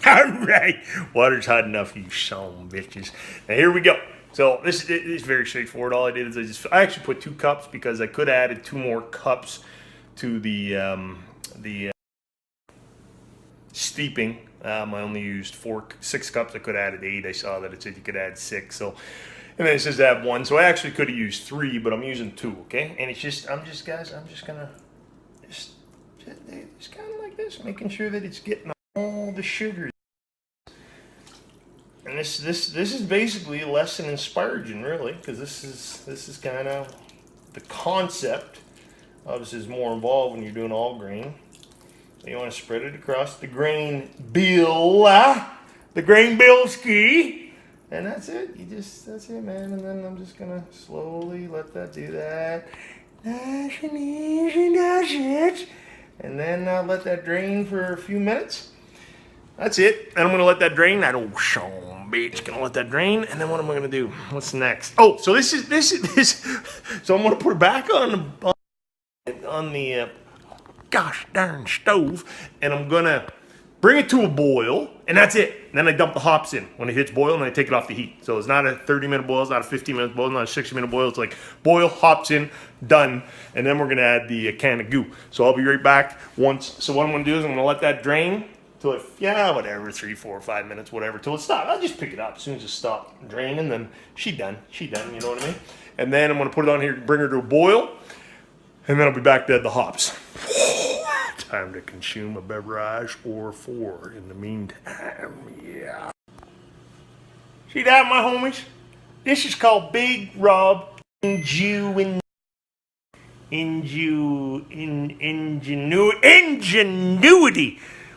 All right, water's hot enough, you son bitches. Now here we go. So this is very straightforward. All I did is I actually put 2 cups because I could have added 2 more cups to the steeping. I only used 6 cups. I could have added 8. I saw that it said you could add 6. So, and then it says add 1. So I actually could have used 3, but I'm using 2. Okay, and it's just I'm just gonna just kind of like this, making sure that it's getting all the sugar. And this is basically a lesson in sparging, really, because this is kind of the concept. Obviously, is more involved when you're doing all grain. So you want to spread it across the grain ski, and that's it. That's it, man. And then I'm just gonna slowly let that do that. Nice and easy, does it? And then I'll let that drain for a few minutes. That's it. And I'm gonna let that drain. That old son bitch gonna let that drain. And then what am I gonna do? What's next? Oh, so this. So I'm gonna put it back on the gosh darn stove, and I'm gonna bring it to a boil, and that's it. And then I dump the hops in when it hits boil, and I take it off the heat. So it's not a 30-minute boil, it's not a 15-minute boil, it's not a 60-minute boil. It's like boil, hops in, done. And then we're gonna add the can of goo. So I'll be right back once. So what I'm gonna do is I'm gonna let that drain till it, whatever, 3, 4, 5 minutes, whatever, till it stops. I'll just pick it up as soon as it stops draining, then she done, you know what I mean? And then I'm gonna put it on here, bring her to a boil, and then I'll be back to add the hops. Time to consume a beverage or 4 in the meantime, yeah. See that, my homies? This is called Big Rob ingenuity.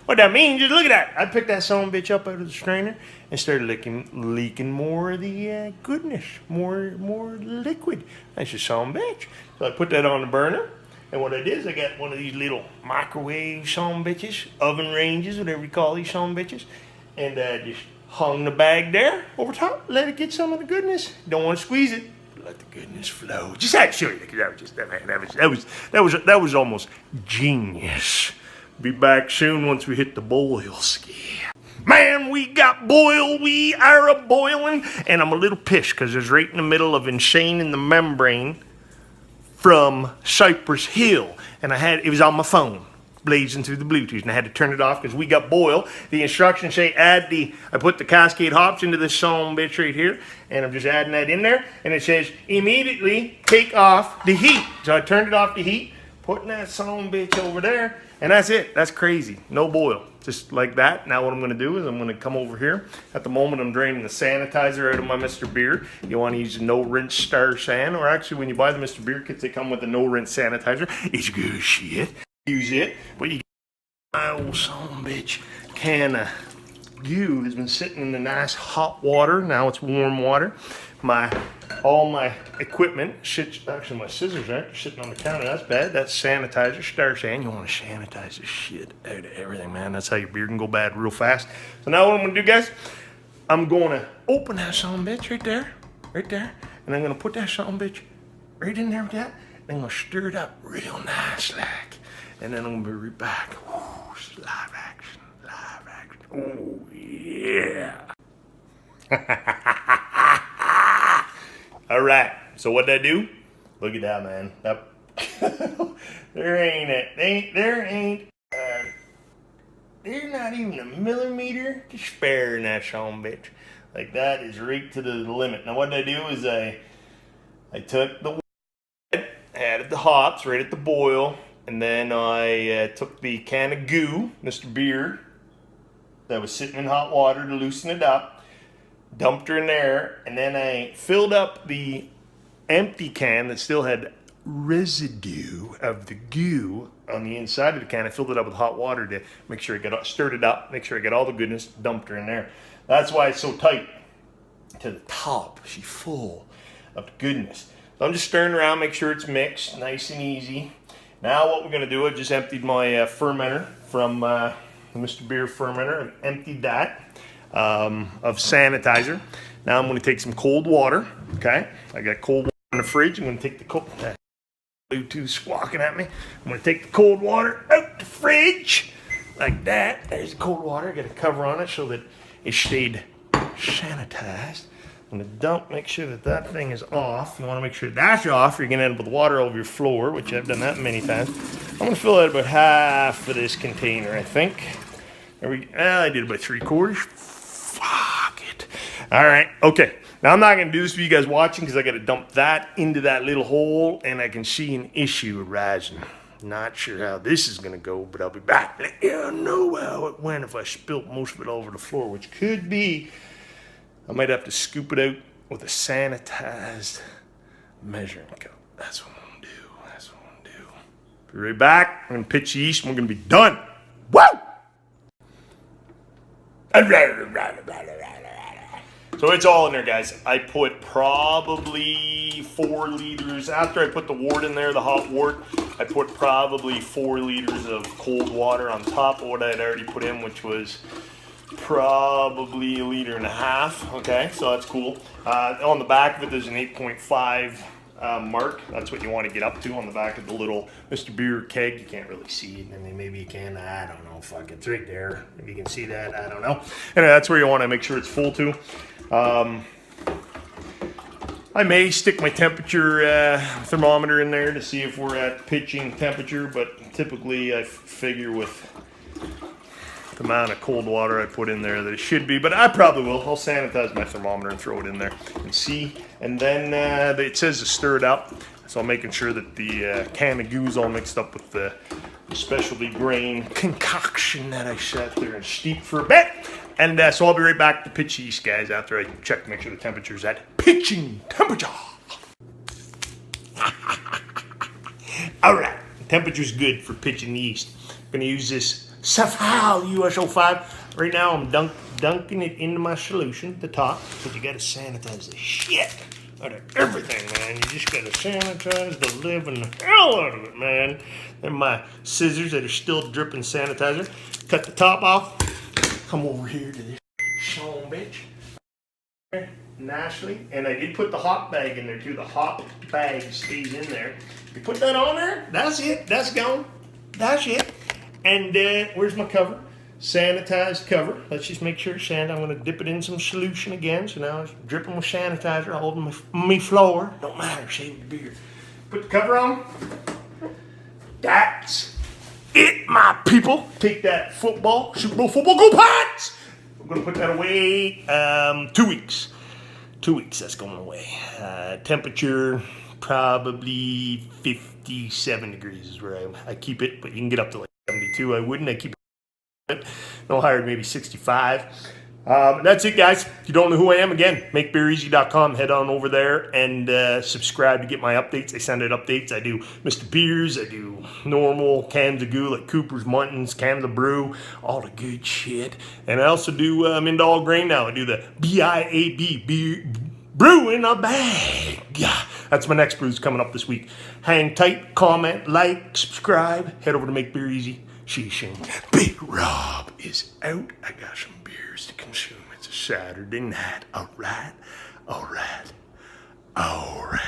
What that means is, look at that. I picked that son of a bitch up out of the strainer and started leaking more of the goodness, more liquid. That's just son of a bitch. So I put that on the burner. And what I did is I got one of these little microwave son bitches, oven ranges, whatever you call these son bitches, and I just hung the bag there over top, let it get some of the goodness. Don't want to squeeze it, let the goodness flow. Just had to show you because that was almost genius. Be back soon once we hit the boil ski. Man, we got boil, we are a boiling, and I'm a little pissed because it's right in the middle of Insane in the Membrane from Cypress Hill, and it was on my phone, blazing through the Bluetooth, and I had to turn it off because we got boil. The instructions say I put the Cascade hops into this son bitch right here, and I'm just adding that in there, and it says immediately take off the heat. So I turned it off the heat, putting that son bitch over there, and that's it. That's crazy. No boil. Just like that. Now what I'm going to do is I'm going to come over here. At the moment I'm draining the sanitizer out of my Mr. Beer. You want to use a no-rinse Star San, or actually when you buy the Mr. Beer kits they come with a no-rinse sanitizer. It's good shit. Use it. But you get my old son of a bitch Can of Goo has been sitting in the nice hot water. Now it's warm water. All my equipment, actually my scissors aren't sitting on the counter. That's bad. That's sanitizer, Star San. You want to sanitize the shit out of everything, man. That's how your beer can go bad real fast. So now what I'm going to do, guys, I'm going to open that son of a bitch right there, and I'm going to put that son of a bitch right in there with that, and I'm going to stir it up real nice like, and then I'm going to be right back. Ooh, live action. Oh, yeah. All right, so what'd I do? Look at that, man. There's not even a millimeter to spare in that son bitch. Like, that is right to the limit. Now what I do is I took the added the hops right at the boil, and then I took the can of goo, Mr. Beer, that was sitting in hot water to loosen it up, dumped her in there, and then I filled up the empty can that still had residue of the goo on the inside of the can. I filled it up with hot water to make sure stirred it up, make sure I got all the goodness, dumped her in there. That's why it's so tight to the top. She's full of the goodness. So I'm just stirring around, make sure it's mixed, nice and easy. Now what we're gonna do, I just emptied my fermenter from the Mr. Beer fermenter. I've emptied that of sanitizer. Now I'm going to take some cold water. Okay, I got cold water in the fridge. I'm going to take the Bluetooth squawking at me. I'm going to take the cold water out the fridge. like that. There's the cold water. Got a cover on it so that it stayed sanitized. I'm gonna dump, make sure that that thing is off. You wanna make sure that's off, or you're gonna end up with water over your floor, which I've done that many times. I'm gonna fill out about half of this container, I think. I did about 3/4. Fuck it. All right, okay. Now I'm not gonna do this for you guys watching because I gotta dump that into that little hole and I can see an issue arising. Not sure how this is gonna go, but I'll be back. Let you know how it went if I spilt most of it all over the floor, which could be, I might have to scoop it out with a sanitized measuring cup. That's what I'm gonna do. That's what I'm gonna do. Be right back. I'm gonna pitch the yeast and we're gonna be done. Woo! So it's all in there, guys. I put probably 4 liters. After I put the wort in there, the hot wort, I put probably 4 liters of cold water on top of what I had already put in, which was probably 1.5 liters. Okay, so that's cool. On the back of it, there's an 8.5 mark. That's what you want to get up to on the back of the little Mr. Beer keg. You can't really see it. I mean, maybe you can. I don't know. Fuck, it's right there. If you can see that, I don't know. Anyway, that's where you want to make sure it's full to. I may stick my temperature thermometer in there to see if we're at pitching temperature, but typically I figure with the amount of cold water I put in there that it should be, but I probably will. I'll sanitize my thermometer and throw it in there and see. And then it says to stir it up, so I'm making sure that the Can of Goo is all mixed up with the specialty grain concoction that I sat there and steeped for a bit. And so I'll be right back to pitch yeast, guys, after I check to make sure the temperature's at pitching temperature. All right, temperature's good for pitching yeast. I'm gonna use this Safale US-05. Right now I'm dunking it into my solution at the top, because you gotta sanitize the shit out of everything, man. You just gotta sanitize the living hell out of it, man. And my scissors that are still dripping sanitizer. Cut the top off. Come over here to this son bitch. Nicely. And I did put the hop bag in there too. The hop bag stays in there. You put that on there, that's it. That's gone. That's it. And where's my cover? Sanitized cover. Let's just make sure it's sanitized. I'm going to dip it in some solution again. So now it's dripping with sanitizer all over my floor. Don't matter. Save the beer. Put the cover on. That's it, my people. Take that football, Super Bowl football, go Pats! I'm going to put that away 2 weeks. 2 weeks, that's going away. Temperature, probably 57 degrees is where I keep it, but you can get up to like 72. I wouldn't. I keep it no higher than maybe 65. That's it, guys. If you don't know who I am, again, makebeereasy.com. Head on over there and subscribe to get my updates. I send out updates. I do Mr. Beers. I do normal Cans of Goo, like Cooper's, Muntins, Can of Brew, all the good shit. And I also do, I'm into all grain now. I do the BIAB, Beer Brew in a bag. Yeah, that's my next brews coming up this week. Hang tight, comment, like, subscribe. Head over to Make Beer Easy. Sheeshing. Big Rob is out. I got some beers to consume. It's a Saturday night. All right. All right. All right.